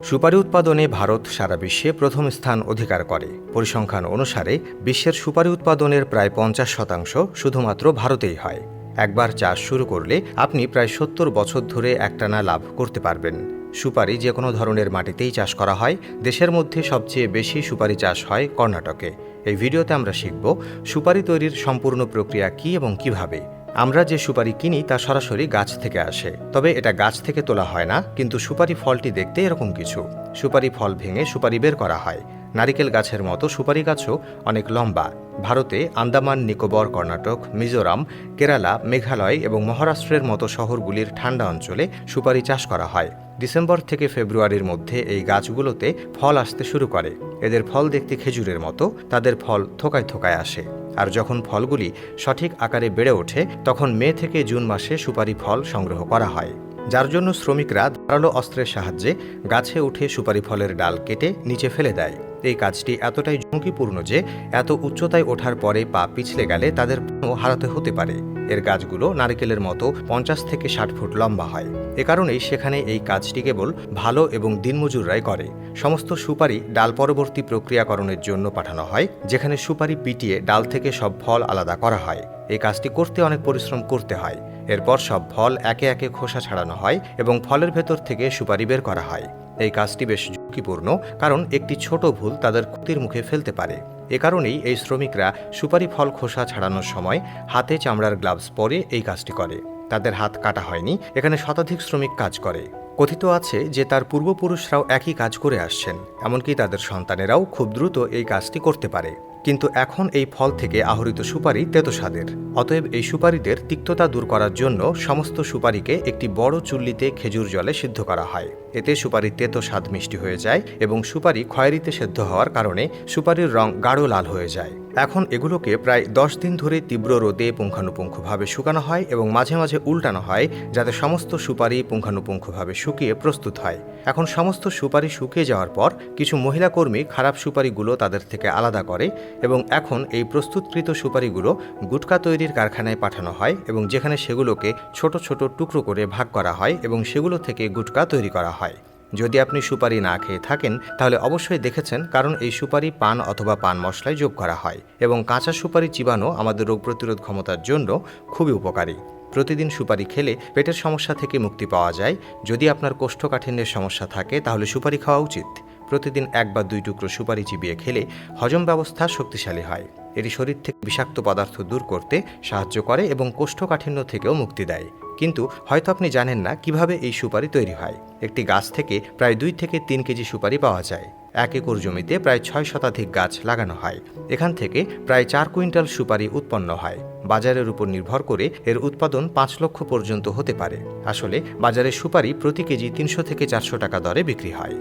সুপারি উৎপাদনে ভারত সারা বিশ্বে প্রথম স্থান অধিকার করে। পরিসংখ্যান অনুসারে বিশ্বের সুপারি উৎপাদনের প্রায় 50% শুধুমাত্র ভারতেই হয়। একবার চাষ শুরু করলে আপনি প্রায় 70 বছর ধরে একটানা লাভ করতে পারবেন। সুপারি যে কোনো ধরনের মাটিতেই চাষ করা হয়। দেশের মধ্যে সবচেয়ে বেশি সুপারি চাষ হয় কর্ণাটকে। এই ভিডিওতে আমরা শিখব সুপারি তৈরির সম্পূর্ণ প্রক্রিয়া কী এবং কিভাবে। আমরা যে সুপারি কিনি তা সরাসরি গাছ থেকে আসে, তবে এটা গাছ থেকে তোলা হয় না। কিন্তু সুপারি ফলটি দেখতে এরকম কিছু। সুপারি ফল ভেঙে সুপারি বের করা হয়। নারিকেল গাছের মতো সুপারি গাছও অনেক লম্বা। ভারতে আন্দামান নিকোবর, কর্ণাটক, মিজোরাম, কেরালা, মেঘালয় এবং মহারাষ্ট্রের মতো শহরগুলির ঠান্ডা অঞ্চলে সুপারি চাষ করা হয়। ডিসেম্বর থেকে ফেব্রুয়ারির মধ্যে এই গাছগুলোতে ফল আসতে শুরু করে। এদের ফল দেখতে খেজুরের মতো, তাদের ফল থোকায় থোকায় আসে। আর যখন ফলগুলি সঠিক আকারে বেড়ে ওঠে তখন মে থেকে জুন মাসে সুপারি ফল সংগ্রহ করা হয়, যার জন্য শ্রমিকরা ধারালো অস্ত্রের সাহায্যে গাছে উঠে সুপারি ফলের ডাল কেটে নিচে ফেলে দেয়। এই কাজটি এতটাই ঝুঁকিপূর্ণ যে এত উচ্চতায় ওঠার পরে পা পিছলে গেলে তাদের প্রাণও হারাতে হতে পারে। এর গাছগুলো নারকেলের মতো 50 থেকে 60 ফুট লম্বা হয়। এ কারণেই সেখানে এই কাজটি কেবল ভালো এবং দিনমজুররাই করে। সমস্ত সুপারি ডাল পরবর্তী প্রক্রিয়াকরণের জন্য পাঠানো হয়, যেখানে সুপারি পিটিয়ে ডাল থেকে সব ফল আলাদা করা হয়। এই কাজটি করতে অনেক পরিশ্রম করতে হয়। এরপর সব ফল একে একে খোসা ছাড়ানো হয় এবং ফলের ভেতর থেকে সুপারি বের করা হয়। এই কাজটি বেশ ঝুঁকিপূর্ণ, কারণ একটি ছোট ভুল তাদের ক্ষতির মুখে ফেলতে পারে। এ কারণেই এই শ্রমিকরা সুপারি ফল খোসা ছাড়ানোর সময় হাতে চামড়ার গ্লাভস পরে এই কাজটি করে। তাদের হাত কাটা হয়নি। এখানে শতাধিক শ্রমিক কাজ করে। কথিত আছে যে তার পূর্বপুরুষরাও একই কাজ করে আসছেন, এমনকি তাদের সন্তানেরাও খুব দ্রুত এই কাজটি করতে পারে। কিন্তু এখন এই ফল থেকে আহরিত সুপারি তেতো স্বাদের। অতএব এই সুপারিদের তিক্ততা দূর করার জন্য সমস্ত সুপারিকে একটি বড় চুল্লিতে খেজুর জলে সিদ্ধ করা হয়। এতে সুপারির তেতো স্বাদ মিষ্টি হয়ে যায় এবং সুপারি খয়েরিতে সেদ্ধ হওয়ার কারণে সুপারির রং গাঢ় লাল হয়ে যায়। এখন এগুলোকে প্রায় 10 দিন ধরে তীব্র রোদে পুঙ্খানুপুঙ্খভাবে শুকানো হয় এবং মাঝে মাঝে উল্টানো হয়, যাতে সমস্ত সুপারি পুঙ্খানুপুঙ্খভাবে শুকিয়ে প্রস্তুত হয়। এখন সমস্ত সুপারি শুকিয়ে যাওয়ার পর কিছু মহিলা কর্মী খারাপ সুপারিগুলো তাদের থেকে আলাদা করে এবং এখন এই প্রস্তুতকৃত সুপারিগুলো গুটকা তৈরির কারখানায় পাঠানো হয় এবং যেখানে সেগুলোকে ছোট ছোট টুকরো করে ভাগ করা হয় এবং সেগুলো থেকে গুটকা তৈরি করা হয়। যদি আপনি সুপারি না খেয়ে থাকেন তাহলে অবশ্যই দেখেছেন, কারণ এই সুপারি পান অথবা পান মশলায় যোগ করা হয় এবং কাঁচা সুপারি চিবানো আমাদের রোগ প্রতিরোধ ক্ষমতার জন্য খুবই উপকারী। প্রতিদিন সুপারি খেলে পেটের সমস্যা থেকে মুক্তি পাওয়া যায়। যদি আপনার কোষ্ঠকাঠিন্যের সমস্যা থাকে তাহলে সুপারি খাওয়া উচিত। প্রতিদিন 1 বা 2 টুকরো সুপারি চিবিয়ে খেলে হজম ব্যবস্থা শক্তিশালী হয়। এটি শরীর থেকে বিষাক্ত পদার্থ দূর করতে সাহায্য করে এবং কোষ্ঠকাঠিন্য থেকেও মুক্তি দেয়। কিন্তু হয়তো আপনি জানেন না কিভাবে এই সুপারি তৈরি হয়। একটি গাছ থেকে প্রায় 2 থেকে 3 কেজি সুপারি পাওয়া যায়। 1 একর জমিতে প্রায় 6 শতাধিক গাছ লাগানো হয়। এখান থেকে প্রায় 4 কুইন্টাল সুপারি উৎপন্ন হয়। বাজারের উপর নির্ভর করে এর উৎপাদন 5 লক্ষ পর্যন্ত হতে পারে। আসলে বাজারে সুপারি প্রতি কেজি 300 থেকে 400 টাকা দরে বিক্রি হয়।